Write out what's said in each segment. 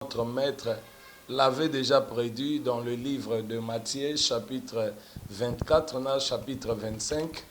Notre maître l'avait déjà prédit dans le livre de Matthieu, chapitre 24, chapitre 25,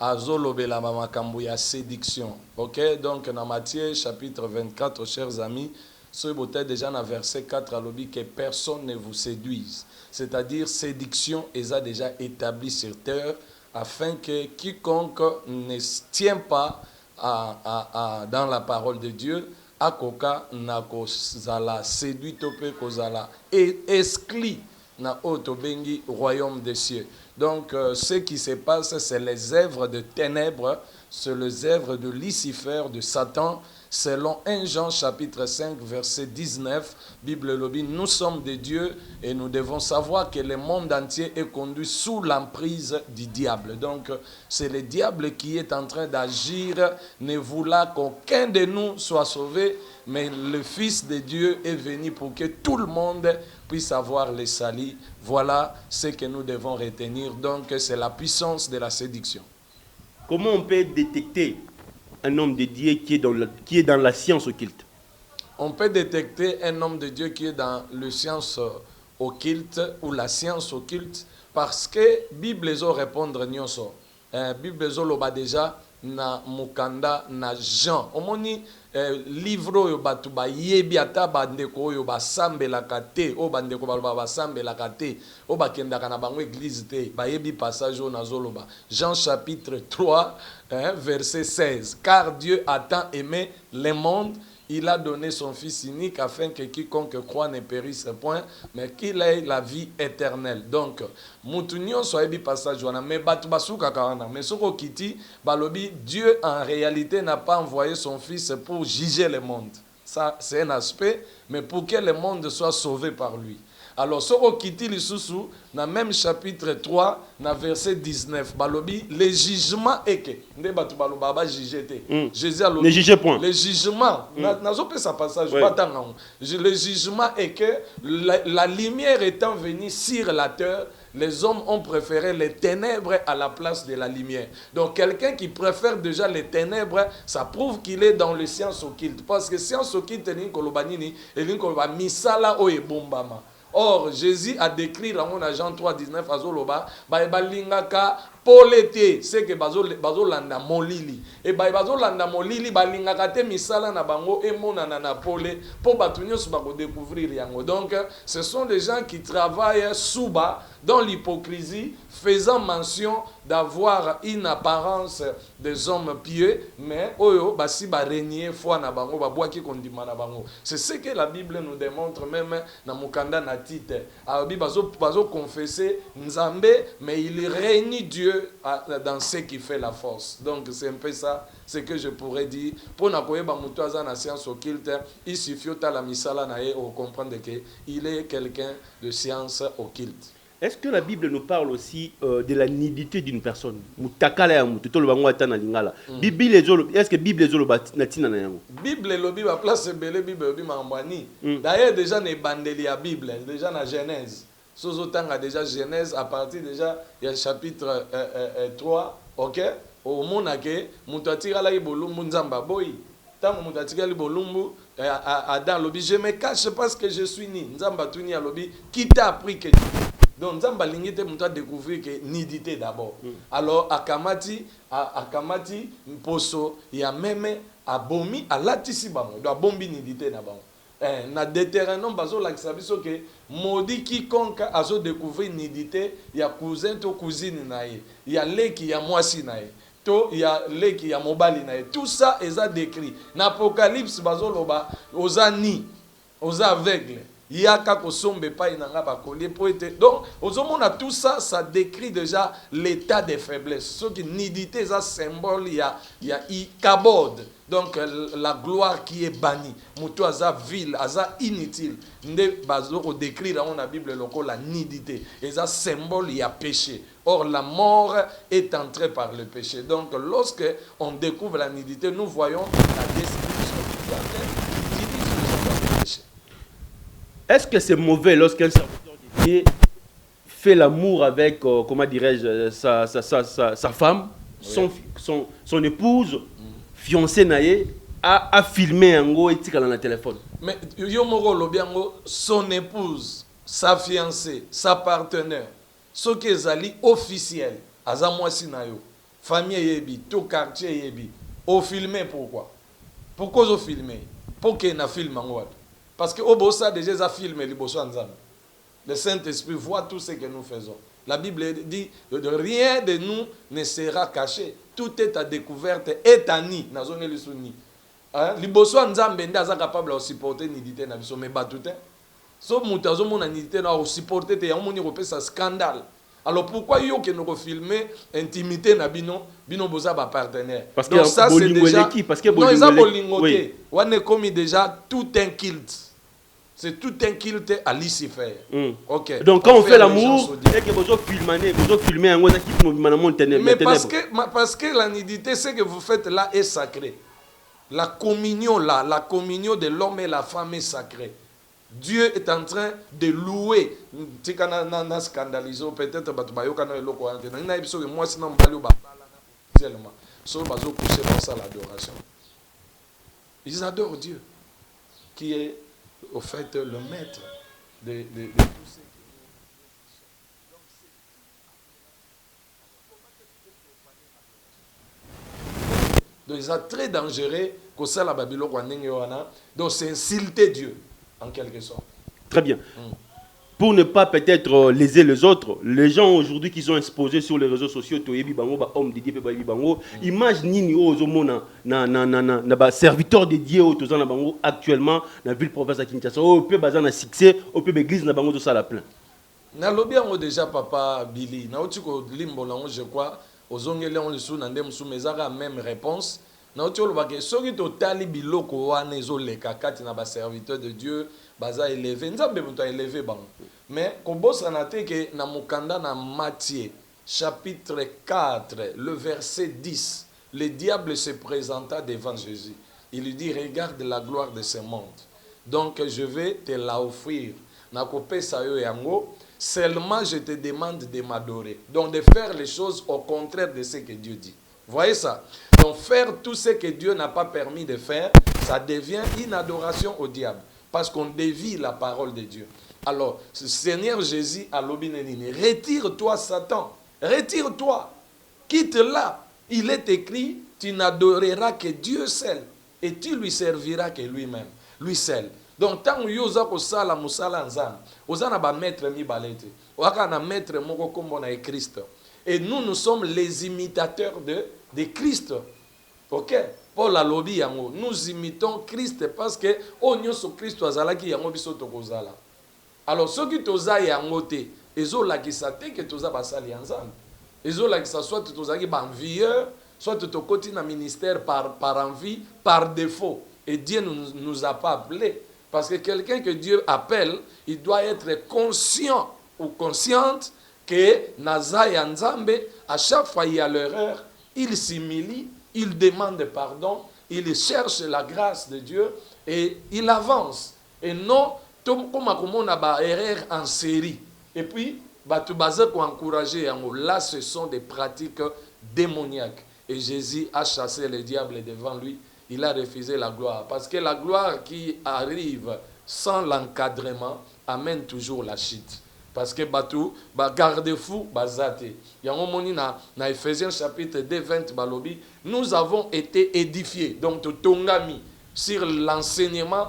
à Zolobela Mamakambuya séduction. Ok, donc dans Matthieu, chapitre 24, chers amis, ce boté déjà dans verset 4 à l'objet que personne ne vous séduise. C'est-à-dire, séduction est déjà établie sur terre afin que quiconque ne tient pas dans la parole de Dieu, akoka na kozala séduit tope kozala et exclu na otobengi royaume des cieux. Donc ce qui se passe, c'est les œuvres de ténèbres, c'est les œuvres de Lucifer, de Satan. Selon 1 Jean chapitre 5 verset 19, Bible lobby, nous sommes des dieux et nous devons savoir que le monde entier est conduit sous l'emprise du diable. Donc c'est le diable qui est en train d'agir, ne voulant qu'aucun de nous soit sauvé, mais le Fils de Dieu est venu pour que tout le monde puisse avoir le salut. Voilà ce que nous devons retenir. Donc c'est la puissance de la séduction. Comment on peut détecter un homme de Dieu qui est dans la science occulte? On peut détecter un homme de Dieu qui est dans la science occulte ou la science occulte parce que Bible zo répondre nyonso. Bible zo loba déjà na mukanda na Jean. Omoni livre oyo batu ba yebi ata bandeko oyo basambelaka te, o bandeko baloba basambelaka te, o bakendaka na bango église te, ba yebi passage oyo nazoloba. Jean chapitre 3 verset 16. Car Dieu a tant aimé le monde, il a donné son Fils unique afin que quiconque croit ne périsse point, mais qu'il ait la vie éternelle. Donc, Moutounion soit bi passage wana, mais batu basuka kawana, mais soko kiti balobi, Dieu en réalité n'a pas envoyé son Fils pour juger le monde. Ça, c'est un aspect, mais pour que le monde soit sauvé par lui. Alors, soko kiti lisusu, dans même chapitre 3, dans verset 19, balobi, le jugement est que, nde batu baloba ba juger te. Jésus a Ne jugez point. le jugement, nazope sa passage, le jugement est que la lumière étant venue sur la terre, les hommes ont préféré les ténèbres à la place de la lumière. Donc quelqu'un qui préfère déjà les ténèbres, ça prouve qu'il est dans les sciences occultes. Parce que sciences occultes, c'est misala oye bombama. Or, Jésus a décrit dans Jean 3, 19 à Zoloba, balingaka polete, c'est que bazo landa molili. Et bazo landa molili, balingaka te misala na bango et monana na pole, pour batunyo subako découvrir yango. Donc, ce sont des gens qui travaillent sous bas, dans l'hypocrisie, faisant mention d'avoir une apparence des hommes pieux, mais oyo basi ba régner foi na bango ba boaki kondima na bango. C'est ce que la Bible nous démontre même na mukanda na tite. Abi bazo confesser Nzambe, mais il règne Dieu dans ce qui fait la force. Donc c'est un peu ça ce que je pourrais dire. Pour na koyeba mutu aza na science occulte, il suffit ta la misala na ye pour comprendre que il est quelqu'un de science occulte. Est-ce que la Bible nous parle aussi de la nudité d'une personne? Est-ce que la Bible va place belé Bible lobi mambani. D'ailleurs déjà ne bandeli la Bible, déjà na Genèse. Sozotanga déjà Genèse à partir déjà il y a chapitre 3, OK? Au monake mutatira la ibolumbu nzamba boy. Tant mutatira li bolumbu Adam lobi je me cache parce que je suis ni. Nzamba tuni lobi qui t'a appris que donc, Nzamba lingite m'a découvert que nudité d'abord. Alors, Akamati, Mposo, il y a même abomi à latisi bango, doit bombi nudité d'abord. Na déterminant bazo l'axabiso que maudit quiconque a découvert nudité, il y a cousin to cousine nae, il y a leki, il y a moisi nae. To il y a leki, il y a mobali nae. Tout ça est décrit. N'Apocalypse bazo loba, aux ani, aux aveugles. Il y a quelque chose donc, tout ça, ça décrit déjà l'état de faiblesse. Ce qui nudité, ça symbole, il y a kabod. Donc, la gloire qui est bannie. Moutou aza vil, aza inutile. Nde bazo décrit dans la Bible la nudité. Et ça symbole, il y a péché. Or, la mort est entrée par le péché. Donc, lorsque on découvre la nudité, nous voyons la description du caractère. Est-ce que c'est mauvais lorsqu'un serviteur de Dieu fait l'amour avec, comment dirais-je, sa femme, son épouse, fiancée naïe, a filmé yango etikala na téléphone. Mais yo moko lobiango son épouse, sa fiancée, sa partenaire, ce qui est ali officiel, aza mwasi na yo, famille yebi, tout quartier yebi, au filmer pourquoi? Pourquoi au filmer? Pour qu'il na film en parce que au bossa déjà ça filme liboso nzambe. Le Saint-Esprit voit tout ce que nous faisons. La Bible dit rien de nous ne sera caché. Tout est à découverte et à ni. Nazone le souni. Liboso nzambe ndaza capable de supporter nidité na biso mais batute. So mutazo mona nidité na supporter te yamoni repé ça scandale. Alors pourquoi yo que nous filmer intimité na bino boza ba partenaire. Parce que ça c'est déjà parce que non ils ont bolingoté. On est commis déjà tout un culte. C'est tout un culte à Lucifer. OK. Donc quand on fait l'amour et que vous filmez un autre qui mais parce que la nudité ce que vous faites là est sacré. La communion là, la communion de l'homme et la femme est sacrée. Dieu est en train de louer. Tu as scandalisé peut-être moi sinon l'adoration. Ils adorent Dieu qui est au fait le maître de tout ce qui donc c'est très dangereux que ça la Babylone donc c'est insulter Dieu en quelque sorte. Très bien. Pour ne pas peut-être léser les autres, les gens aujourd'hui qui sont exposés sur les réseaux sociaux, image nini ozomona na serviteur de Dieu tozana bango actuellement na ville province à Kinshasa au peu bazana succès au peu église na bango to sala plein. Na lobi yango déjà papa Billy na otiko limbo lango je crois ozongele on le sou na ndem sou mezaka même réponse na otiko lo bake soki to tali biloko wana ezoleka kati na ba serviteur de Dieu baza élevé nzambe muto élevé bango. Mais kobosa na te ke na mukanda na Matthieu chapitre 4 le verset 10 le diable se présenta devant Jésus. Il lui dit regarde la gloire de ce monde. Donc je vais te la offrir. Na kopesa yo yango seulement je te demande de m'adorer. Donc de faire les choses au contraire de ce que Dieu dit. Voyez ça? Donc faire tout ce que Dieu n'a pas permis de faire, ça devient une adoration au diable. Parce qu'on dévie la parole de Dieu. Alors, Seigneur Jésus a l'obinenine. Retire-toi, Satan. Retire-toi. Quitte-la. Il est écrit, tu n'adoreras que Dieu seul. Et tu lui serviras que lui-même. Lui seul. Donc, tant que yoza ko sala musala nzam, ozana ba maître mi balete. Waka na maître moko kombo na Christ. Et nous sommes les imitateurs de Christ. OK? Paul a lobby yango. Nous imitons Christ parce que o nyoso Christ azalaki yango biso tokozala. Alors ceux qui toza yango te, ezo la kisate que toza basali ensemble. Ezo la kisa soit tozaki ba envieux, soit tokoti na ministère par envie, par défaut. Et Dieu nous a pas appelés. Parce que quelqu'un que Dieu appelle, il doit être conscient ou consciente que Naza et Nzambe, à chaque fois il y a l'erreur, il s'humilie, il demande pardon, il cherche la grâce de Dieu et il avance. Et non, comme on a des erreurs en série. Et puis, tu vas encourager. Là, ce sont des pratiques démoniaques. Et Jésus a chassé le diable devant lui. Il a refusé la gloire. Parce que la gloire qui arrive sans l'encadrement amène toujours la chute. Parce que Batou, garde-fou, bazate. Il y a un moment dans Ephésiens chapitre 2, 20, balobi, nous avons été édifiés. Donc, tongami sur l'enseignement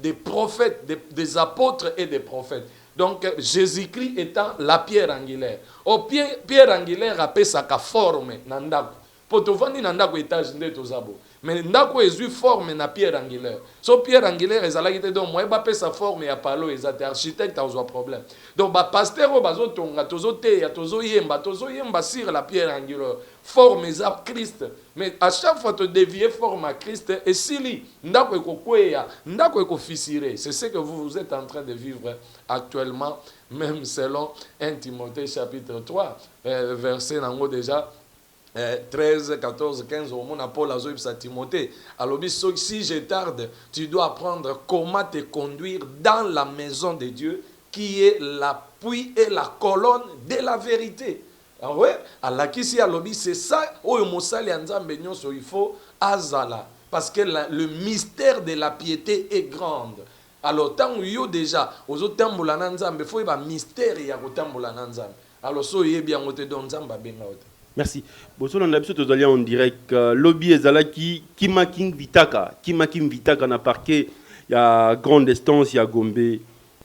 des prophètes, des apôtres et des prophètes. Donc, Jésus-Christ étant la pierre angulaire. Au pierre angulaire a fait sa forme, nandako. Potovani nandako étage de tozabo. Mais ndako ezui forme na pierre angulaire. So pierre angulaire ezalaki te donc moi ba sa forme ya palo ezate architecte a un problème. Donc ba pasteur o bazo tonga tozo te ya tozo yemba sur la pierre angulaire. Forme za Christ. Mais à chaque fois te dévier forme à Christ et sili ndako ekokweya, ndako ekofisiré. C'est ce que vous êtes en train de vivre actuellement même selon 1 Timothée chapitre 3 verset nango déjà 13, 14, 15, au monde Paul a dit à Timothée. Alors, si je tarde, tu dois apprendre comment te conduire dans la maison de Dieu, qui est l'appui et la colonne de la vérité. Alors, ouais, c'est ça, il faut azala. parce que le mystère de la piété est grand. Alors tant yo déjà aux otambola na nzambe faut ba mystère ya kotambola na nzambe. Alors so ye bien ngote don nzamba benga ota. Merci. Bonsoir, on a besoin de en direct. Lobby Ezalaki, Kimaking Vitaka. Kimaking Vitaka na parquet. Il y a Grande Estance, il y a Gombe.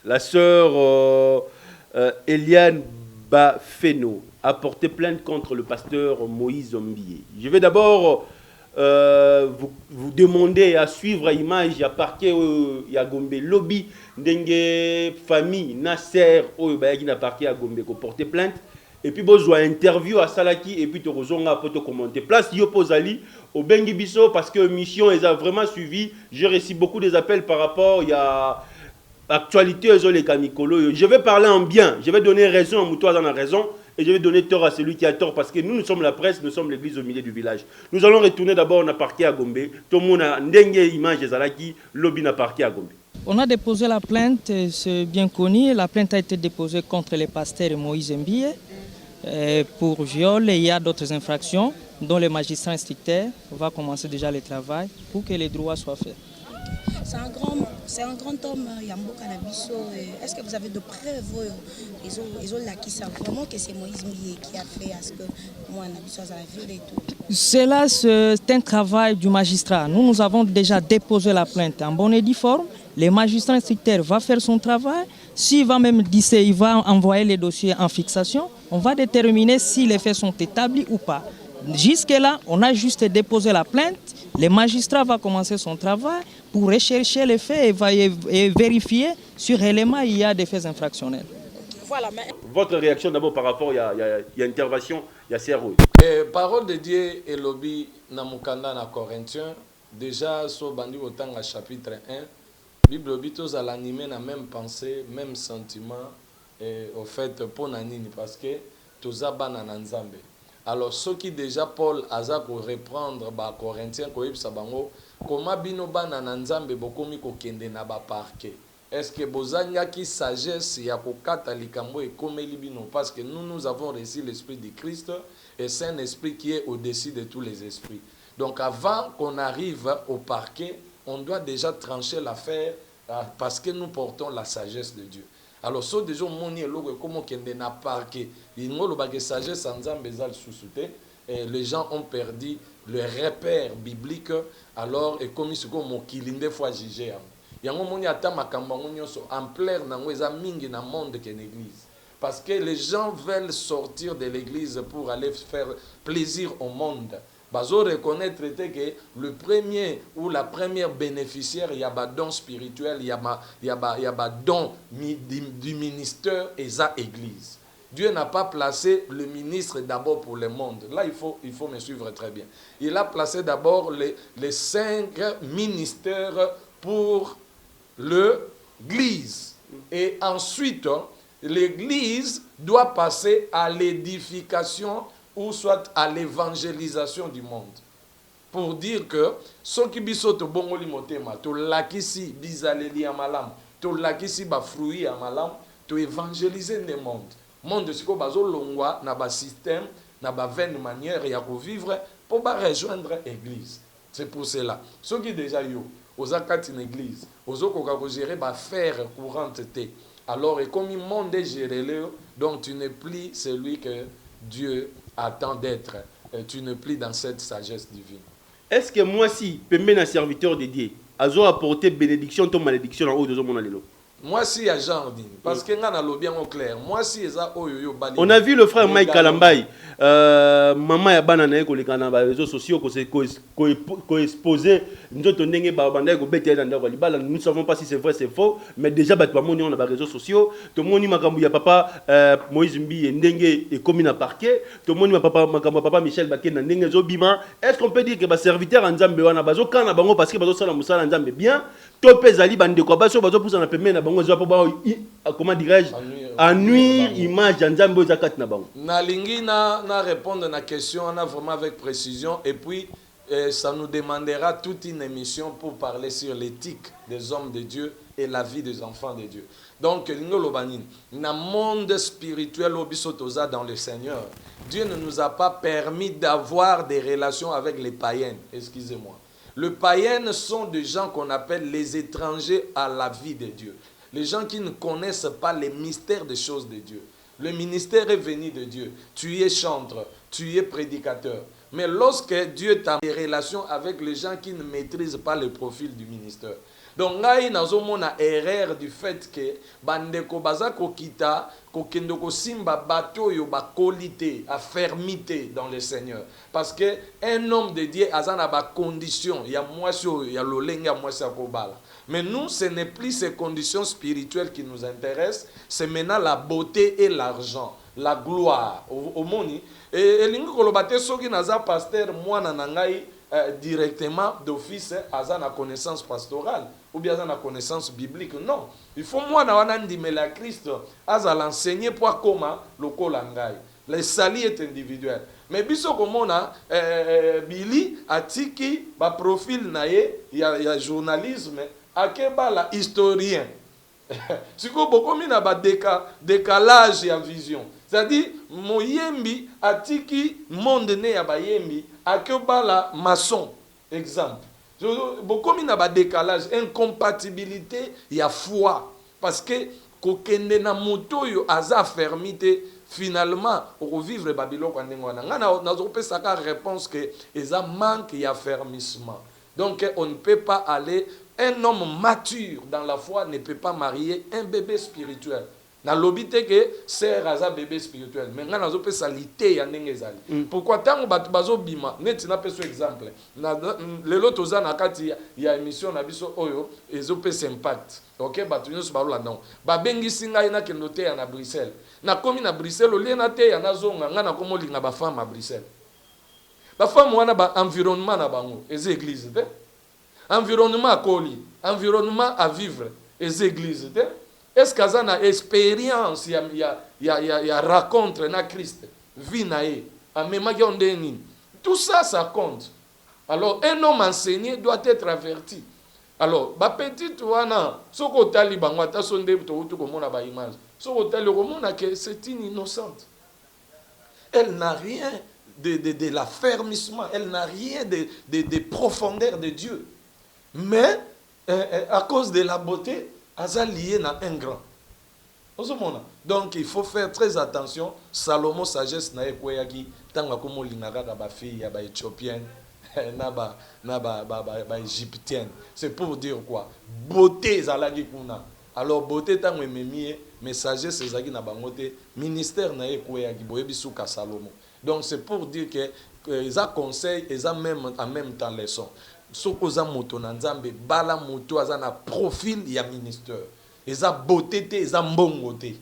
La sœur Eliane Bafeno a porté plainte contre le pasteur Moïse Zombier. Je vais d'abord vous demander à suivre l'image. Il y a parquet, il y a Gombe. Lobby, Dengue, famille, Nasser, il y a parquet à Gombe qui a porté plainte. Et puis, vous avez interview à Salaki et puis, vous avez commenté. Place Yopozali au Bengi Bisso parce que mission, ils ont vraiment suivi. J'ai reçu beaucoup des appels par rapport à l'actualité. Je vais parler en bien. Je vais donner raison à Moutoua dans la raison. Et je vais donner tort à celui qui a tort parce que nous sommes la presse, nous sommes l'église au milieu du village. Nous allons retourner d'abord, on a parqué à Gombe. Tout le monde a une image de Salaki, lobby n'a parqué à Gombe. On a déposé la plainte, c'est bien connu. La plainte a été déposée contre le pasteur Moïse Mbie pour viol et il y a d'autres infractions dont le magistrat instructeur va commencer déjà le travail pour que les droits soient faits. C'est un grand homme, Yambo Canabiso. Est-ce que vous avez de preuves? Ils ont là qui savent vraiment que c'est Moïse Mbie qui a fait à ce que moi, Nabiso a violé et tout. Cela, c'est un travail du magistrat. Nous avons déjà déposé la plainte en bonne et due forme. Le magistrat instructeur va faire son travail. S'il va même dire, il va envoyer les dossiers en fixation, on va déterminer si les faits sont établis ou pas. Jusque-là, on a juste déposé la plainte. Le magistrat va commencer son travail pour rechercher les faits et vérifier sur élément il y a des faits infractionnels. Voilà, mais... Votre réaction d'abord par rapport à l'intervention, il y a CRO. Parole de Dieu et lobby Namukanda na Corinthiens, déjà sur Bandi Otanga chapitre 1, Bible bitos à l'animer la même pensée, même sentiment, au fait, pour Nanini, parce que tous abana nanzambe. Alors, ceux qui déjà Paul Azak reprendre ba Corinthiens, comment bino bana nanzambe bokomi ko kende na ba parquet. Est-ce que bozanga qui sagesse ya kokata likambo et comme libino, parce que nous avons reçu l'esprit de Christ et c'est un esprit qui est au-dessus de tous les esprits. Donc, avant qu'on arrive au parquet, on doit déjà trancher l'affaire parce que nous portons la sagesse de Dieu. Alors, so déjà, moni elogo comme kende na parquet, ingolo ba que sagesse ensemble bezal sous-souté, les gens ont perdu le repère biblique. Alors, et comme ce qu'on mokilinde fois jugé. Yango moni ata makambo nyonso ampleur nango eza mingi na monde que l'église. Parce que les gens veulent sortir de l'église pour aller faire plaisir au monde. Bazo reconnaître que le premier ou la première bénéficiaire, il y a un don spirituel, il y a un don du ministère et ça église. Dieu n'a pas placé le ministre d'abord pour le monde. Là, il faut me suivre très bien. Il a placé d'abord les 5 ministères pour l'église. Et ensuite, l'église doit passer à l'édification ou soit à l'évangélisation du monde. Pour dire que ceux qui biso to bongoli motema, to lakisi bizaleli ya malam, to lakisi ba fruit ya malam, to évangéliser le monde. Monde siko bazo longwa na ba système, na ba vaine manière ya ko vivre pour ba rejoindre église. C'est pour cela. Ceux qui déjà yo, aux akati une église, aux okoka ko gérer ba faire courante té. Alors et comme le monde est géré donc tu n'es plus celui que Dieu attend d'être. Tu ne plus dans cette sagesse divine. Est-ce que moi, si, Pembe na serviteur de Dieu, azo apporté bénédiction, ton malédiction en haut de mon allélo? Moi, si, il y a jardin. Parce que nous avons bien au clair. Moi, si, on a vu le frère Mike Kalambay. Maman ya bana na ko les réseaux sociaux ko exposé nous tondenge ba banda ko bete na ndako libala. Nous ne savons pas si c'est vrai c'est faux, mais déjà ba moni on a ba réseaux sociaux to moni makambu ya papa Moïse Mbie ndenge et comme na parquet to moni papa makambu papa Michel Baké na ndenge zo bima. Est-ce qu'on peut dire que ba serviteur en Nzambe wana bazo kana bango parce que bazo sala musala Nzambe bien to pezali bande ko baso bazo pousa na pembe na bango zo pa comment dirais-je nuire image Nzambe zakat na bango. Na lingi na répondre à la question, on a vraiment avec précision et puis ça nous demandera toute une émission pour parler sur l'éthique des hommes de Dieu et la vie des enfants de Dieu. Donc, dans le monde spirituel dans le Seigneur, Dieu ne nous a pas permis d'avoir des relations avec les païens, excusez-moi. Les païens sont des gens qu'on appelle les étrangers à la vie de Dieu. Les gens qui ne connaissent pas les mystères des choses de Dieu. Le ministère est venu de Dieu. Tu es chantre, tu es prédicateur. Mais lorsque Dieu t'a des relations avec les gens qui ne maîtrisent pas le profil du ministère. Donc, ngai nazomona erreur du fait que bandeko baza kokita kokendo kosimba bato yo ba qualité, affermité dans le Seigneur. Parce que un homme de Dieu azana ba condition, ya mwasio ya lolenga mwasio kobala. Mais nous, ce n'est plus ces conditions spirituelles qui nous intéressent, c'est maintenant la beauté et l'argent, la gloire. Au moni. Et lingi kolobate soki naza pasteur mwana nangai directement d'office aza na connaissance pastorale ou bien aza na connaissance biblique. Non, il faut mwana wana ndimela Christ aza l'enseigner pour comment lokola ngai. Le salut est individuel. Mais biso komona Billy atiki ba profil naye ya journalisme akeba la historien. Siko bokomi na ba décalage ya vision. C'est-à-dire moyembi atiki monde ne ya bayembi akeba la maçon. Exemple. Bokomi na ba décalage, incompatibilité ya foi parce que kokende na moto yo aza fermité. Finalement, au vivre Babylone, on a réponse que ils ont manque d'affermissement. Donc, on ne peut pas aller. Un homme mature dans la foi ne peut pas marier un bébé spirituel. Na lobité que c'est un bébé spirituel. Mais on a salité ya nengezali. Pourquoi tant que bazo bima, net na peso exemple. Le lot oza na kati ya émission na biso oyo ezope impact. OK, batu nyonso ba la non. Ba bengi singa ina kendo te na Bruxelles. Na komi na Bruxelles ole na te ya na zonga nga na komo linga ba femme à Bruxelles. Ba femme wana ba environnement na bango, les églises te. Environnement à Koli, environnement à vivre, les églises te. Est-ce qu'il y a une expérience, il y a rencontre na Christ, vie nae, tout ça, ça compte. Alors, un homme enseigné doit être averti. Alors, ma petite wana, soko tali bangwata sonde to komona ba image. Soko tali komona que c'est une innocente. Elle n'a rien de l'affermissement, elle n'a rien de profondeur de Dieu. Mais à cause de la beauté, aza lié na un grand. Donc il faut faire très attention. Salomon sagesse na ekweyaki tanga komo lingaka ka ba fille ya ba éthiopienne na ba égyptienne. C'est pour dire quoi? Beauté zalaki kuna. Alors beauté tango ememie mais sagesse ezaki na bangote ministère na ekweyaki boyebi suka Salomon. Donc c'est pour dire que ils a conseil et en même temps leçon. Sokoza moto na nzambe bala moto aza na profil ya ministère. Ils a beauté, ils a mbongoté.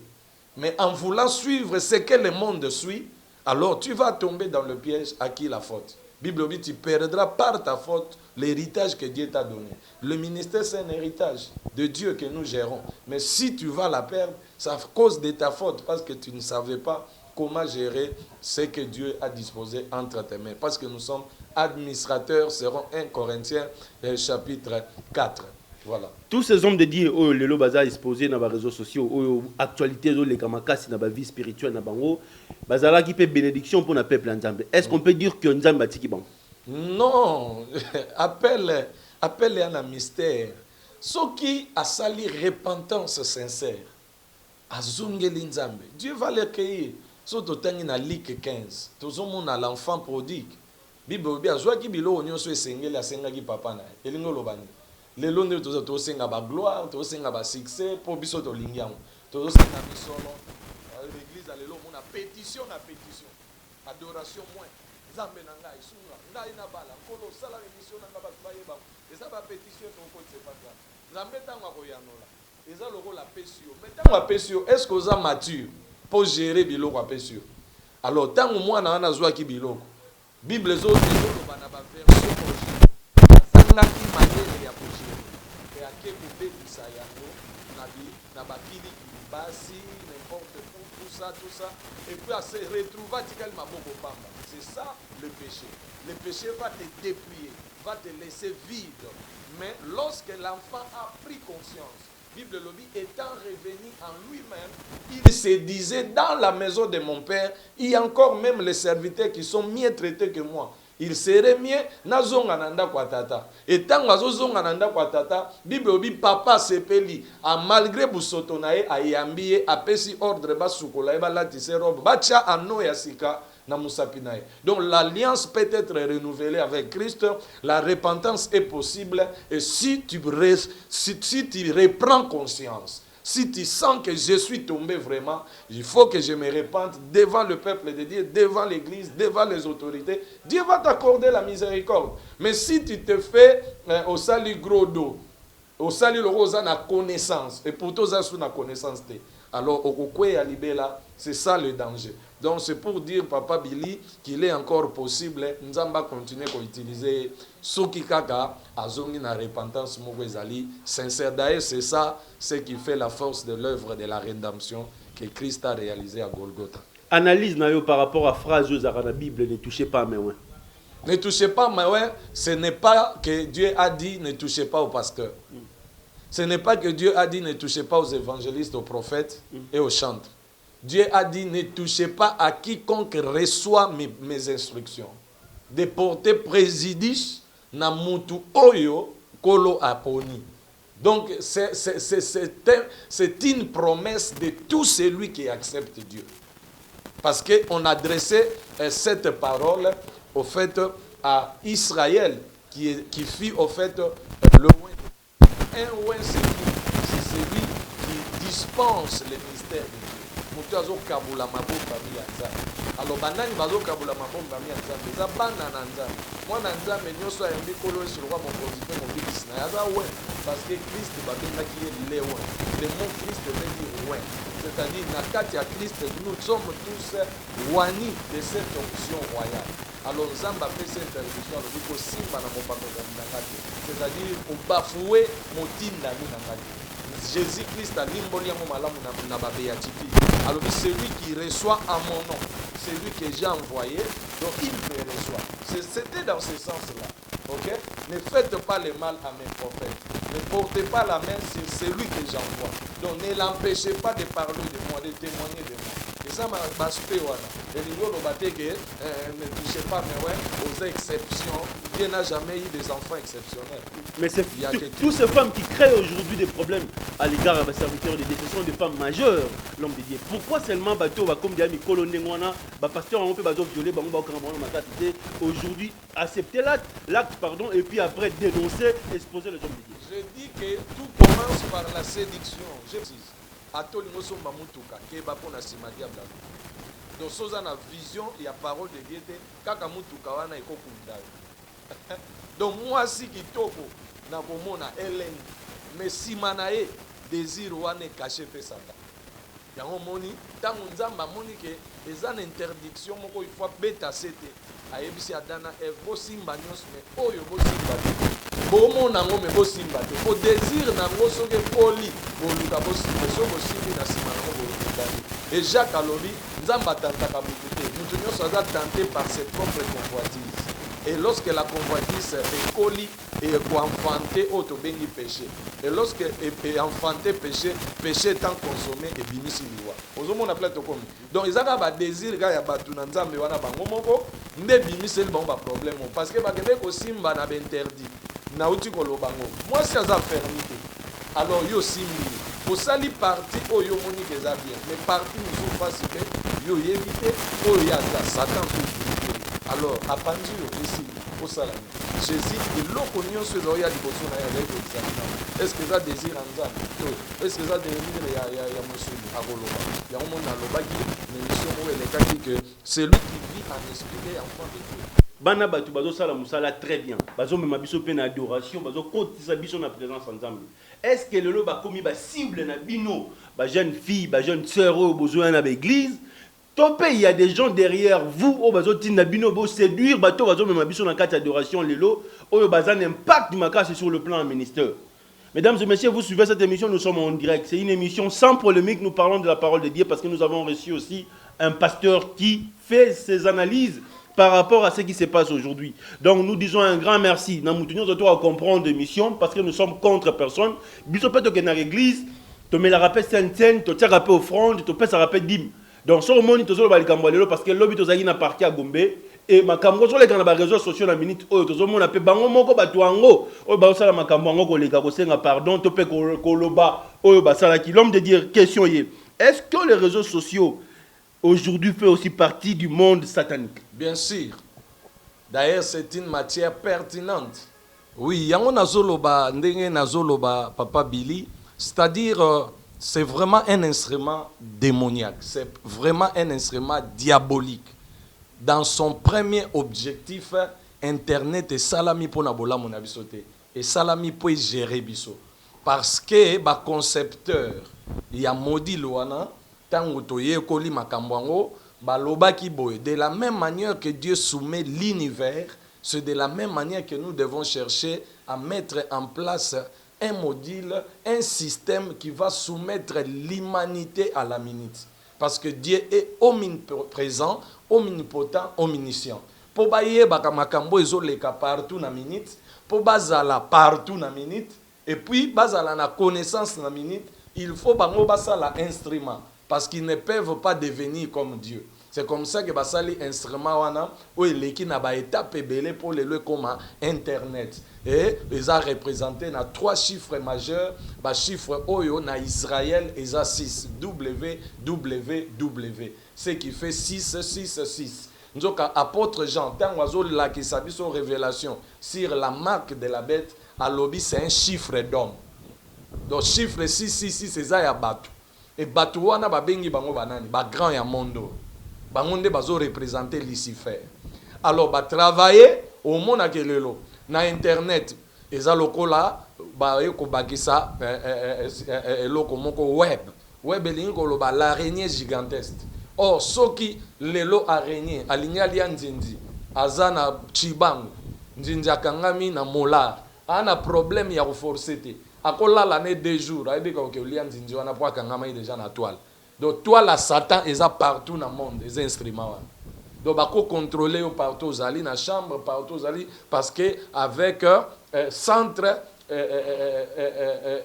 Mais en voulant suivre ce que le monde suit, alors tu vas tomber dans le piège à qui la faute. Bible dit tu perdras par ta faute l'héritage que Dieu t'a donné. Le ministère c'est un héritage de Dieu que nous gérons. Mais si tu vas la perdre, c'est à cause de ta faute parce que tu ne savais pas comment gérer ce que Dieu a disposé entre tes mains. Parce que nous sommes administrateurs, seront 1 Corinthiens chapitre 4. Voilà. Tous ces hommes de Dieu, le lo baza exposé dans les réseaux sociaux, actualité les kamakasi dans la vie spirituelle na bango, bazala qui peut bénédiction pour le peuple nzambe. Est-ce qu'on peut dire que nzambe batiki bon? Non, appelle à un mystère. Ce qui a sali repentance sincère, azungeli nzambe. Dieu va l'accueillir. Surtout tangi na Luc 15. Tous on a l'enfant prodigue. Bible bi azwa ki bilo onyoso esengeli asenga ki papa na. Elingo lobani. Les lois de tous ces gloire, tous ces succès, pour biso to lingiam, tous ces misolo. L'église a a pétition à pétition, adoration moins. Zambe nanga isura, ngai na bala, kolo sala émission nanga ba bayeba. Et ça va pétition ton côté c'est pas ça. Zambe tanga koyanola. Et ça le rôle la pétition. Mais tanga pétition, est-ce que vous êtes mature pour gérer biloko pétition? Alors tant au moins na zwa ki biloko. Bible zo zo ba na ba version projet. Ça qui manele ya projet. Et à quel moment ça y a na bakili basi n'importe où tout ça et puis à se retrouver ma boko pamba. C'est ça le péché. Le péché va te dépouiller, va te laisser vide. Mais lorsque l'enfant a pris conscience, Bible le dit, étant revenu en lui-même, il se disait dans la maison de mon père, il y a encore même les serviteurs qui sont mieux traités que moi. il serait mieux nazonga nanda kwa tata. Et tant azozonga nanda kwa tata, Bible obi papa sepeli a malgré busoto na ye ayambiye apesi ordre basukola e balatise robe bacha ano ya sika na musapi na ye. Donc l'alliance peut être renouvelée avec Christ, la repentance est possible et si tu reprends conscience, si tu sens que je suis tombé vraiment, il faut que je me repente devant le peuple de Dieu, devant l'église, devant les autorités. Dieu va t'accorder la miséricorde. Mais si tu te fais au salut gros dos, au salut le rose na connaissance, et pour tous sous na connaissance, alors au kwe à libella, c'est ça le danger. Donc c'est pour dire, Papa Billy, qu'il est encore possible, nous allons continuer à utiliser Soki Kaka, Azongi na repentance Mogwezali, sincère. D'ailleurs, c'est ça, ce qui fait la force de l'œuvre de la rédemption que Christ a réalisée à Golgotha. Analyse Nayo par rapport à phrase dans la Bible, ne touchez pas mes mains. Ne touchez pas mes mains, ce n'est pas que Dieu a dit ne touchez pas au pasteur. Ce n'est pas que Dieu a dit ne touchez pas aux évangélistes, aux prophètes et aux chantres. Dieu a dit ne touchez pas à quiconque reçoit mes instructions. De porter préjudice na mutu oyo kolo aponi. Donc c'est une promesse de tout celui qui accepte Dieu. Parce qu'on a adressé cette parole au fait à Israël qui fit au fait le oin. Un oin c'est celui qui dispense les mystères de Dieu. Alors, banani bazo kabula mabomba mi nzambe za bana na nzambe mwana nzambe nyoso ya mbikolo sur roi mon positeur mon bikis na yaza ouais parce que Christ babenga qui est le ouais le mot Christ veut dire ouais, c'est-à-dire na kati ya Christ nous sommes tous wani de cette onction royale. Alors nzambe a fait cette interdiction le biko simba na mopako na kati, c'est-à-dire au bafouer motinda mi na kati. Jésus-Christ a limboli mon malamu na ba béatitude. Alors celui qui reçoit à mon nom, celui que j'ai envoyé, donc il me reçoit. C'était dans ce sens-là. Ok? Ne faites pas le mal à mes prophètes. Ne portez pas la main sur celui que j'envoie. Donc ne l'empêchez pas de parler de moi, de témoigner de moi. Et ça m'a baspé. Et ne touchez pas mais ouais, aux exceptions. Dieu n'a jamais eu des enfants exceptionnels. Mais c'est toutes ces femmes qui créent aujourd'hui des problèmes à l'égard des serviteurs de Dieu, ce sont des femmes majeures, l'homme de Dieu. Pourquoi seulement bateau va comme des colonnes pasteur on peut violer aujourd'hui accepter l'acte pardon et puis après dénoncer, exposer les hommes de Dieu. Je dis que tout commence par la séduction. Je dis atoli moso mamutuka ke ba pona sima diable. Donc soza na vision il y a parole de Dieu kaka mutuka wana ekokunda. Donc moi si kitoko na komona Hélène mais simanae désir wane caché pe sata. Yango moni tango nzamba moni ke ezana interdiction moko il faut beta sete ayebisi adana vo simba nyos mais oyo bo simba bomo nango me bo simba te o désir nango soke poli boluka bo simba so bo simbi na sima nango bo ndani. Et Jacques alobi nzamba tantaka mutu te mutu nyos aza tenté par ses propres convoitises. Et lorsque la convoitise est colis et enfanté, auto béni péché. Et lorsque est enfanté péché, péché étant consommé et binisi liwa. Ozomona plateau comme. Donc ils ont un désir ga ya batu na nzambe wana bango moko, nde binisi le ba problème parce que ba kebe ko simba na interdit. Na uti ko lo bango. Moi c'est ça fermité. Alors yo simbi. Pour sali parti oyo moni que ça bien. Mais parti nous sont pas que yo éviter oyo ya Satan tout. Alors, à Pandu aussi, au salam, Jésus, il l'a connu sur le royaume de Botswana avec l'examen. Est-ce que ça désire en ça? Est-ce que ça désire il y a monsieur Agoloba? Il y a un monde à l'Obaki, mais monsieur Moué, les cas dit que c'est lui qui vit en esprit et enfant de Dieu. Bana batu bazo sala musala très bien. Bazo mema biso pe na adoration, bazo kotisa biso na présence ensemble. Est-ce que le lo ba komi ba cible na bino, ba jeune fille, ba jeune sœur au besoin na l'église? Il y a des gens derrière vous, au bazoti nabino bo séduire, bato bazo même biso na carte d'adoration lelo, au bazan impact du macasse sur le plan ministère. Mesdames et messieurs, vous suivez cette émission, nous sommes en direct. C'est une émission sans polémique, nous parlons de la parole de Dieu parce que nous avons reçu aussi un pasteur qui fait ses analyses par rapport à ce qui se passe aujourd'hui. Donc nous disons un grand merci. Nous devons comprendre l'émission parce que nous sommes contre personne. Biso peut que dans l'église, tu mets la rappel sainte, tu tiens rappel offrande, tu fais ça rappel dîme. Donc, ce moment, parce que l'objet de na parquet à Gombe, et makambo sur les réseaux sociaux na minute oyo tozomona pe bango moko bato yango oyo basala makambo yango koleka kosenga pardon to pe koloba oyo basala ki l'homme de dire question yé est-ce que les réseaux sociaux aujourd'hui fait aussi partie du monde satanique? Bien sûr. D'ailleurs, c'est une matière pertinente. Oui, yango nazoloba ndenge nazoloba papa Billy, c'est-à-dire c'est vraiment un instrument démoniaque, c'est vraiment un instrument diabolique. Dans son premier objectif, Internet et salami pour nabola mon abisote et salami pour gérer biso parce que ba concepteur il y a maudit loana tango toye koli makambwango baloba ki boye de la même manière que Dieu soumet l'univers, c'est de la même manière que nous devons chercher à mettre en place un module, un système qui va soumettre l'humanité à la minute. Parce que Dieu est omniprésent, omnipotent, omniscient. Pour bailler makambo ezoleka partout na minute, pour bazala partout na minute, et puis bazala na connaissance na minute, il faut bango basala instrument parce qu'ils ne peuvent pas devenir comme Dieu. C'est comme ça que basali instrument wana ou eleki na ba étape belé pour le comme internet. Et ils ont représenté na 3 chiffres majeurs, ba chiffre oyo na Israël eza 6 www, ce qui fait 666. Donc apôtre Jean tant oiseau la qui s'habille son révélation sur la marque de la bête à lobby c'est un chiffre d'homme. Donc chiffre 666 c'est ça ya batu. Et batu wana ba bengi bango banani ba grand ya mondo. Bangonde bazo représenter Lucifer. Alors ba travailler au monde akelelo na internet eza lokola ba yeko bakisa eloko moko web elingi koloba l'araignée gigantesque. Or soki lelo araignée alignali ya nzinzi azana chibangu nzinzi akangami na molar ana problème ya reforcer te akola l'année 2 jours aibi ka okelia nzinzi wana po akangama déjà na toile. Donc toi la Satan est partout dans le monde, les instruments. Donc bako contrôler partout aux ali na chambre partout aux ali parce que avec centre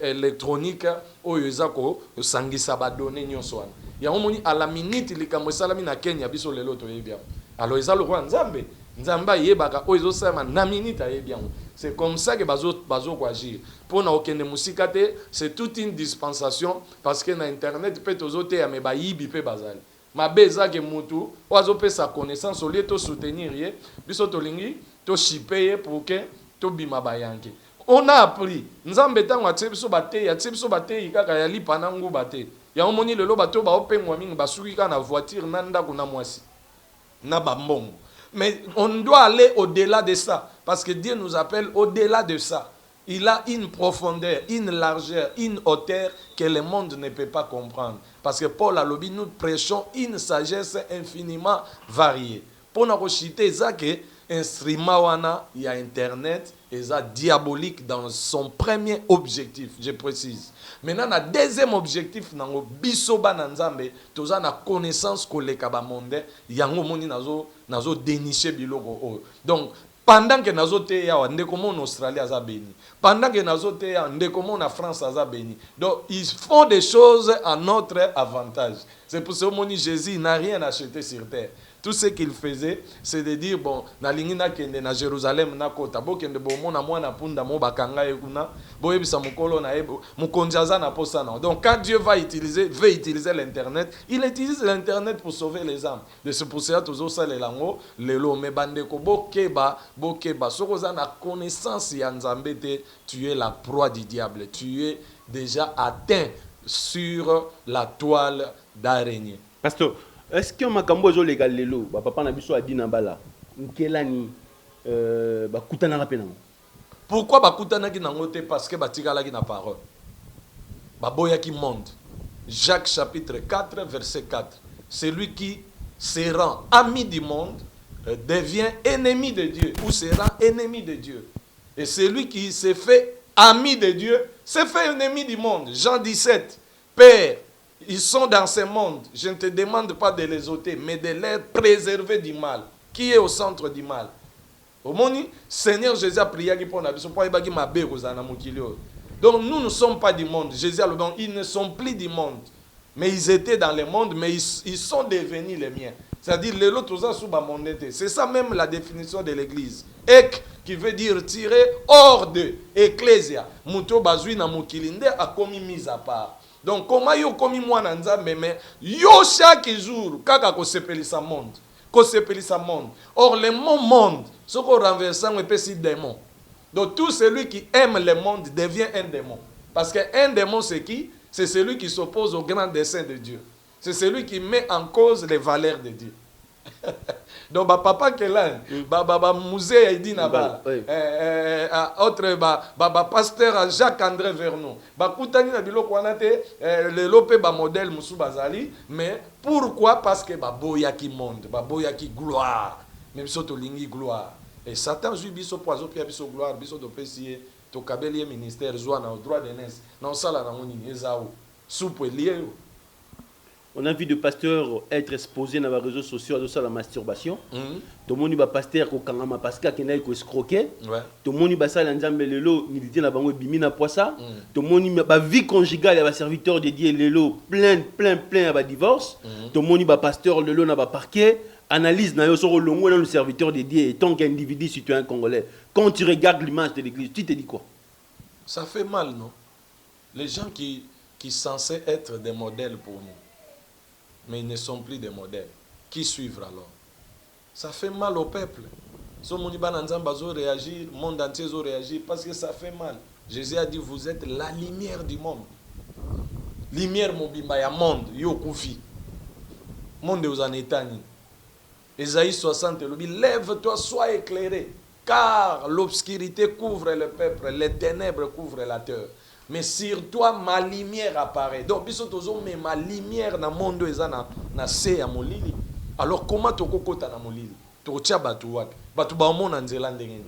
électronique oyo ezako sangisa ba données nyonso wana. Ya omoni à la minute likambo salami na Kenya biso lelo to yebia. Alors ezalo roi nzambe nzamba yebaka oyo ezosama na minute ayebia. C'est comme ça que bazo ko agir. Pour na okende musika te, c'est toute une dispensation parce que na internet peut tozote ya meba yibi pe bazali. Ma beza ke mutu ozo pe sa connaissance au lieu to soutenir ye, biso to lingi to shipeye pour que to bima bayanke. On a appris nzambe tango atie biso bate ya tie biso bate kaka ya lipa na ngu bate. Ya omoni lelo bato ba opengwa mingi basuki ka na voiture na ndako na mwasi. Na bambongo. Mais on doit aller au-delà de ça. Parce que Dieu nous appelle au-delà de ça. Il a une profondeur, une largeur, une hauteur que le monde ne peut pas comprendre. Parce que Paul a lobby, nous prêchons une sagesse infiniment variée. Pour nous citer ça que instrument wana, il y a internet et ça diabolique dans son premier objectif, je précise. Maintenant le deuxième objectif nango biso bana nzambe toza na connaissance koleka ba monde yango moni nazo dénicher biloko oyo. Donc pendant que nazo te ya ndeko mon Australie aza béni. Pendant que nazo te ya ndeko mon na France aza béni. Donc ils font des choses à notre avantage. C'est pour ça que Jésus n'a rien acheté sur terre. Tout ce qu'il faisait, c'est de dire, bon, na lingina kende na Jérusalem na kota, bo kende bo mona mwana punda mo bakanga ekuna, bo ebisa mukolo na ebo, mukonjaza na posa na. Donc quand Dieu veut utiliser l'internet, il utilise l'internet pour sauver les âmes. De ce pour ça toujours ça les lango, lelo me bandeko bokeba, soko za na connaissance ya nzambe te, tu es la proie du diable, tu es déjà atteint sur la toile d'araignée. Pasteur, est-ce que makambo zo legal lelo ba papa na biso adina bala nkelani ba kutana rapena? Pourquoi ba kutana ki nango te? Parce que ba tikala ki na parole. Ba boya ki monde. Jacques chapitre 4 verset 4. Celui qui se rend ami du monde devient ennemi de Dieu ou se rend ennemi de Dieu. Et celui qui se fait ami de Dieu se fait ennemi du monde. Jean 17. Père, ils sont dans ce monde. Je ne te demande pas de les ôter, mais de les préserver du mal. Qui est au centre du mal? Au moni, Seigneur Jésus a prié pour nous. Donc nous ne sommes pas du monde. Jésus a dit, ils ne sont plus du monde. Mais ils étaient dans le monde, mais ils sont devenus les miens. C'est-à-dire, les lots, tout ça, sous mondeté. C'est ça même la définition de l'église. Ek, qui veut dire tirer hors de. Ecclesia. Muto bazui na mukilinde a commis mise à part. Donc, comment yo commis moi na nzambe, mais yo chaque jour, kaka ko sepelisa monde. Ko sepelisa monde. Or, le mot monde, ce qu'on renverse, on peut si démon. Donc, tout celui qui aime le monde devient un démon. Parce qu'un démon, c'est qui? C'est celui qui s'oppose au grand dessein de Dieu. C'est celui qui met en cause les valeurs de Dieu. Donc, papa Kelan, musée dit naba, autre pasteur Jacques-André Vernon, koutani na biloko wana te, le lope modèle musu bazali, mais pourquoi? Parce que boyaki monde, boyaki gloire, même si to lingi gloire. Et Satan joue biso poiso pia biso gloire, biso to pesier, to kabeli ministère joie na droit de naissance, non sala na ngoni ezao, soupe lié. On a vu de pasteurs être exposés dans les réseaux sociaux à la masturbation. Tout le monde va pasteur ko kangama parce qu'il y a ko escroquer. Tout le monde va ça l'enjambe lelo milité na bango bimina poisa. Tout le monde va vie conjugale à serviteur dédié lelo plein à divorce. Tout le monde va pasteur lelo na ba parquet. Analyse na yo sur longo dans le serviteur dédié et tant qu'individu citoyen congolais. Quand tu regardes l'image de l'église, tu te dis quoi? Ça fait mal, non? Les gens qui sont censés être des modèles pour nous, mais ils ne sont plus des modèles. Qui suivre alors? Ça fait mal au peuple. Si on réagir, le monde entier réagir parce que ça fait mal. Jésus a dit, vous êtes la lumière du monde. Lumière mobimba ya monde, yo koufi. Monde aux anetani. Ésaïe 60, lève-toi, sois éclairé, car l'obscurité couvre le peuple, les ténèbres couvrent la terre. Mais sur toi, ma lumière apparaît. Donc, mais ma lumière dans le monde est na se ya molili. Alors, comment tu kokota na molili? Tu tia batu wapi? Batu ba omona nzela ndengeni.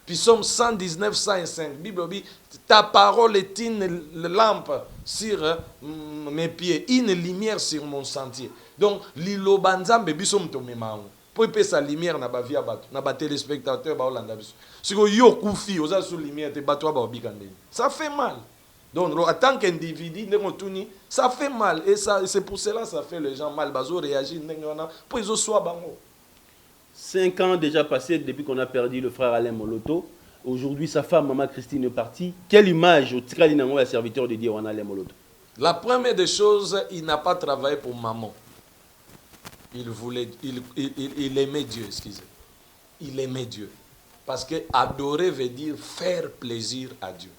Psaume 119, 105. Bible dit, ta parole est une lampe sur mes pieds, une lumière sur mon sentier. Donc, lilo banzambe biso mtomema. Pour que sa lumière na ba via batu, na ba téléspectateur ba olanda biso. Si yo koufi, oza sous lumière te batu ba obikande. Ça fait mal. Donc, en tant qu'individu, ça fait mal. Et c'est pour cela que ça fait les gens mal. Bazo réagir pour ils soient bango. 5 ans déjà passés depuis qu'on a perdu le frère Alain Moloto. Aujourd'hui, sa femme, maman Christine, est partie. Quelle image au Tikalinango, le serviteur de Dieu, on a Alain Moloto? La première des choses, il n'a pas travaillé pour maman. Il aimait Dieu, excusez. Il aimait Dieu. Parce que adorer veut dire faire plaisir à Dieu.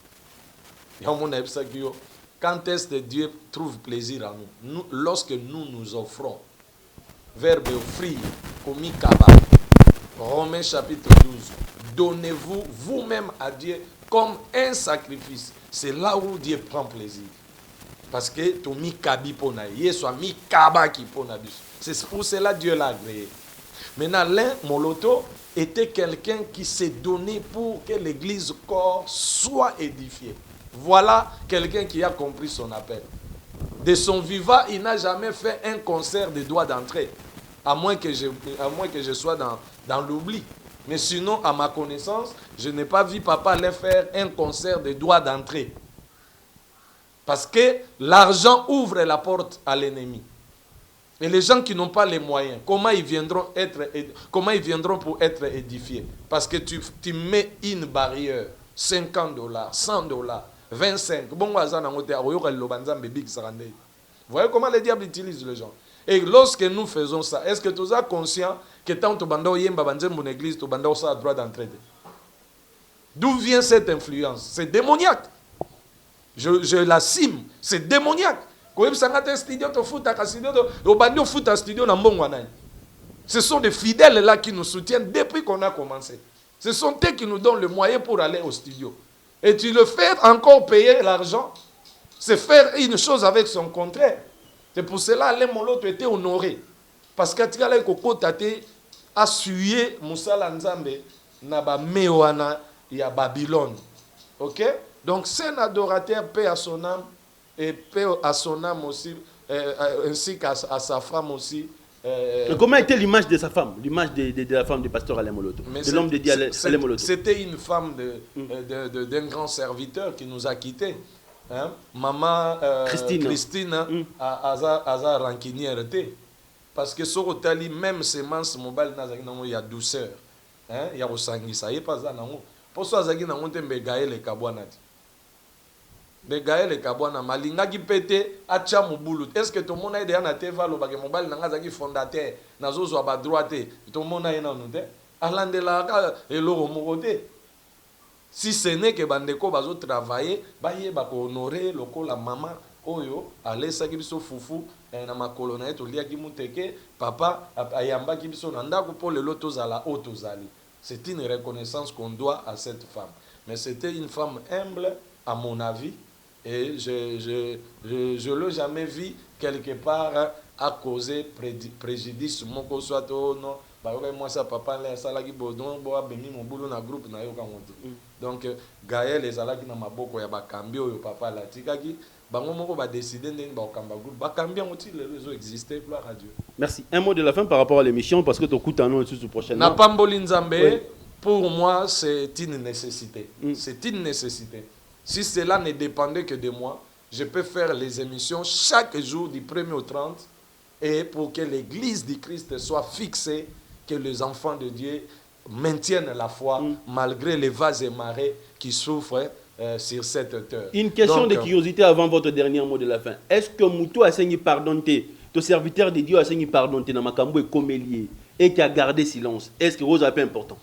Quand est-ce que Dieu trouve plaisir à nous? Lorsque nous offrons. Verbe offrir, commis kaba. Romains chapitre 12. Donnez-vous vous-même à Dieu comme un sacrifice. C'est là où Dieu prend plaisir. Parce que tu mi kabi pona, soit mi kaba qui pona. C'est pour cela que Dieu l'a agréé. Maintenant, Alain Moloto était quelqu'un qui s'est donné pour que l'église corps soit édifiée. Voilà quelqu'un qui a compris son appel. De son vivant, il n'a jamais fait un concert de droit d'entrée. À moins que je sois dans l'oubli. Mais sinon, à ma connaissance, je n'ai pas vu papa aller faire un concert de droit d'entrée. Parce que l'argent ouvre la porte à l'ennemi. Et les gens qui n'ont pas les moyens, comment ils viendront pour être édifiés? Parce que tu mets une barrière, $50, $100, 25. Vous voyez comment le diable utilise les gens? Et lorsque nous faisons ça, est-ce que tu es conscient que tant que tu es dans l'église, tu es dans le droit d'entrée? D'où vient cette influence? C'est démoniaque. Je l'assume. C'est démoniaque. Ce sont des fidèles là qui nous soutiennent depuis qu'on a commencé. Ce sont eux qui nous donnent le moyen pour aller au studio. Et tu le fais encore payer l'argent. C'est faire une chose avec son contraire. C'est pour cela que Alain Moloto était honoré. Parce que tu as sué Moussala Nzambe na ba mewana ya Babylone. OK? Donc c'est un adorateur, paix à son âme, et paix à son âme aussi, ainsi qu'à sa femme aussi. Comment était l'image de sa femme, l'image de la femme du pasteur Alain Moloto, de l'homme dédié à Alain Moloto? C'était une femme d'un grand serviteur qui nous a quittés. Hein? Maman Christine a rancunière. parce que sur otali même semence mobile nazaki nango ya douceur hein ya kosangisa ye pas nango poso azaki nango te mbe Gaël Kabwana ti de Gaël Kabwana malingaki pété acha mobulu est-ce que tout le monde a déjà na teva lo ba ke mobile nanga azaki fondateur nazozo ba droite tout le monde a na note alandela ka eloro moko te si ce n'est que bandeko bazo travailler ba ye ba ko honorer lokola mama oyo alesaki biso fufu na makolo na ye toliaki muteke papa ayambaki biso na ndako mpo lelo tozala oyo tozali. C'est une reconnaissance qu'on doit à cette femme, mais c'était une femme humble à mon avis et je l'ai jamais vu quelque part à causer préjudice moko soit non bayoka moi ça papa là salaki bodon bo abemi mon boulot na groupe na yo kangote. Donc Gaël ezalaki na maboko ya bakambi oyo papa la tikaki bango moko ba décider ndenge ba okamba groupe bakambi ngoti les réseaux existaient, gloire à Dieu. Merci. Un mot de la fin par rapport à l'émission parce que tu écoutes un autre sur prochainement. Na pamboli nzambe pour moi c'est une nécessité. C'est une nécessité. Si cela ne dépendait que de moi, je peux faire les émissions chaque jour du 1er au 30 et pour que l'église du Christ soit fixée, que les enfants de Dieu maintiennent la foi malgré les vases et marées qui souffrent sur cette terre. Une question de curiosité avant votre dernier mot de la fin. Est-ce que Moutou a saigné pardonné, ton serviteur de Dieu a saigné pardonné dans Makambo et Comélier et qui a gardé silence? Est-ce que Rose a pas important?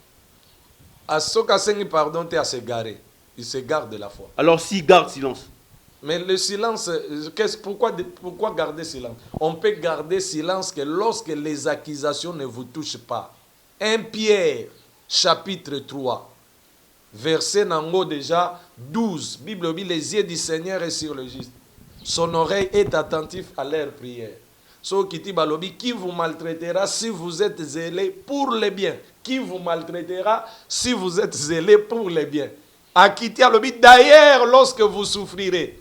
À ce qu'a saigné pardonné à se garer, il se garde de la foi. Alors s'il garde silence? Mais le silence, pourquoi garder silence? On peut garder silence que lorsque les accusations ne vous touchent pas. 1 Pierre, chapitre 3, verset nango déjà 12. Bible dit, les yeux du Seigneur est sur le juste. Son oreille est attentive à leurs prières. So qui dit balobi, qui vous maltraitera si vous êtes zélé pour le bien? Qui vous maltraitera si vous êtes zélé pour le bien? Akiti alobi, d'ailleurs, lorsque vous souffrirez,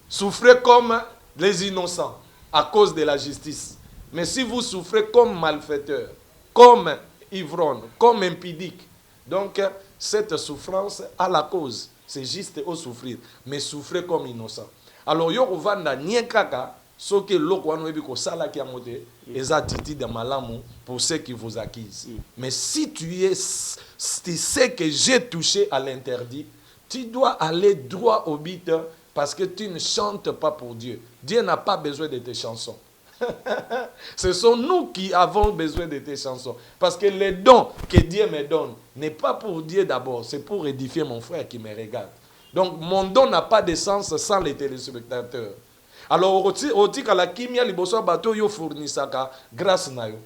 souffrez comme les innocents à cause de la justice. Mais si vous souffrez comme malfaiteur, comme ivrogne, comme impudique, donc cette souffrance a la cause. C'est juste au souffrir. Mais souffrez comme innocent. Alors, yo vanda niekaka, ce que l'okouano ebi ko sala ki amote, eza titi de malamu pour ceux qui vous accusent. Mais si tu sais que j'ai touché à l'interdit, tu dois aller droit au but parce que tu ne chantes pas pour Dieu. Dieu n'a pas besoin de tes chansons. Ce sont nous qui avons besoin de tes chansons. Parce que les dons que Dieu me donne n'est pas pour Dieu d'abord, c'est pour édifier mon frère qui me regarde. Donc mon don n'a pas de sens sans les téléspectateurs. Alors, oti kala kimia liboso bato yo fournisaka grâce na yo.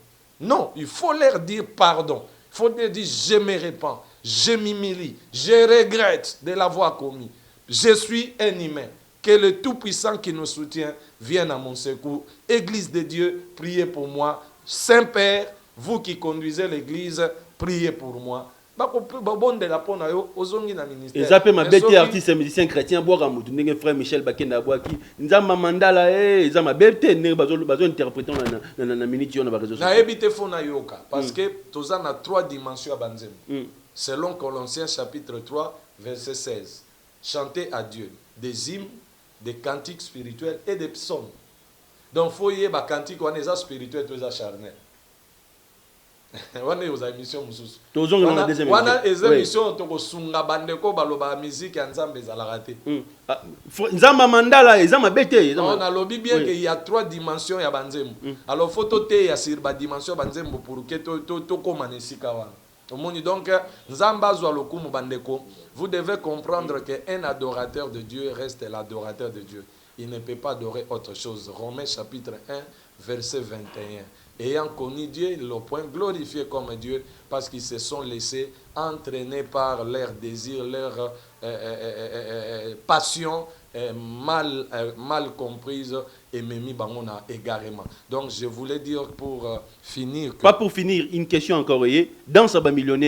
Non, il faut leur dire pardon. Il faut leur dire je me répands, je m'humilie, je regrette de l'avoir commis. Je suis un humain. Que le Tout-Puissant qui nous soutient vienne à mon secours. Église de Dieu, priez pour moi. Saint-Père, vous qui conduisez l'église, priez pour moi. Et ça peut m'abêter artiste et musicien chrétien boire à moutou n'engé frère Michel Bakenda Boaki nzamba mandala za mabêter ne bazo interpréter na minute on va réseau na ebité fona yoka parce que toza na 3 dimensions à banzem selon Colossiens chapitre 3 verset 16 chanter à Dieu des hymnes, des cantiques spirituels et des psaumes. Donc faut y ba cantique on est spirituel tout ça charnel. On est aux émissions mususu. On a des émissions to sunga bandeko baloba musique ya nzambe za la raté. Nzamba mandala ezama bete. On a lobby bien qu'il y a 3 dimensions ya banzembo. Alors faut to te ya sur ba dimension banzembo pour que to komanesika wana. Donc, vous devez comprendre qu'un adorateur de Dieu reste l'adorateur de Dieu. Il ne peut pas adorer autre chose. Romains chapitre 1, verset 21. Ayant connu Dieu, ils l'ont point glorifié comme Dieu parce qu'ils se sont laissés entraîner par leurs désirs, leurs passions mal comprises et Mimi Bangona égarément. Donc je voulais dire pour finir... Pas pour finir, une question encore. Dans Saba Millionnaire,